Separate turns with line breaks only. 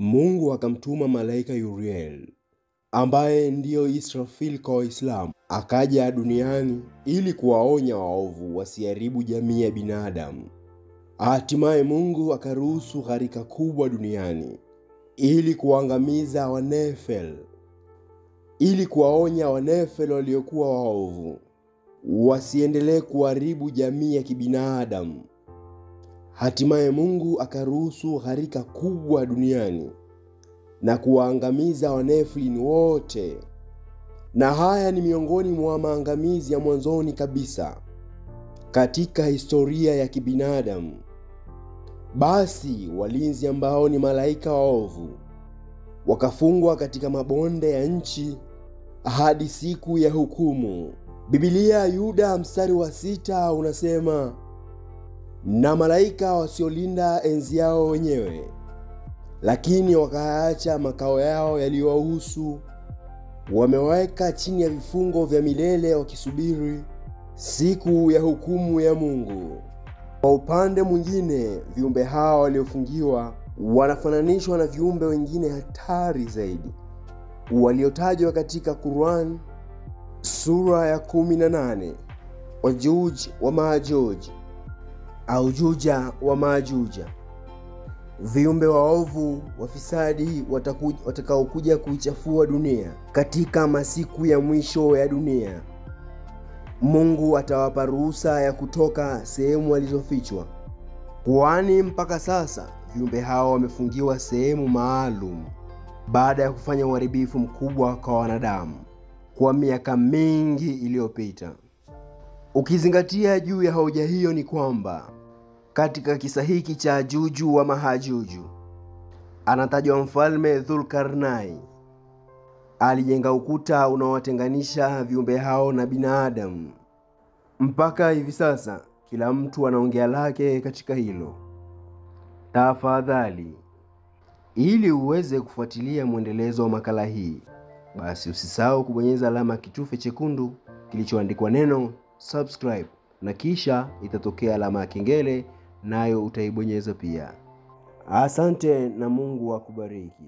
Mungu akamtuma malaika Uriel, ambaye ndiyo Israfil kwa Waislamu, akaja duniani ili kuwaonya waovu wasiharibu jamii ya binadamu. Hatimaye Mungu akaruhusu gharika kubwa duniani ili kuangamiza Wanefel, ili kuwaonya Wanefel waliokuwa waovu wasiendelee kuharibu jamii ya kibinadamu. Hatimaye Mungu akaruhusu gharika kubwa duniani na kuwaangamiza Wanefilin wote. Na haya ni miongoni mwa maangamizi ya mwanzoni kabisa katika historia ya kibinadamu. Basi walinzi ambao ni malaika waovu wakafungwa katika mabonde ya nchi hadi siku ya hukumu. Biblia Yuda mstari wa 6 unasema, na malaika wasiolinda enzi yao wenyewe, lakini wakaacha makao yao yaliyowahusu, wameweka chini ya vifungo vya milele wakisubiri siku ya hukumu ya Mungu. Kwa upande mwingine, viumbe hawa waliofungiwa wanafananishwa na viumbe wengine hatari zaidi waliotajwa katika Quran sura ya 18, Wajuj wa Majuj au Juja wa Majuja. Viumbe waovu wafisadi watakaokuja kuichafua dunia katika masiku ya mwisho ya dunia. Mungu atawapa ruhusa ya kutoka sehemu walizofichwa, kwani mpaka sasa viumbe hao wamefungiwa sehemu maalum baada ya kufanya uharibifu mkubwa kwa wanadamu kwa miaka mingi iliyopita. Ukizingatia juu ya hoja hiyo ni kwamba katika kisa hiki cha Juju wa Majuju anatajwa mfalme Dhulkarnai. Alijenga ukuta unaowatenganisha viumbe hao na binadamu. Mpaka hivi sasa kila mtu anaongea lake katika hilo. Tafadhali, ili uweze kufuatilia mwendelezo wa makala hii, basi usisahau kubonyeza alama kitufe chekundu kilichoandikwa neno subscribe, na kisha itatokea alama ya kengele, nayo utaibonyeza pia. Asante na Mungu akubariki.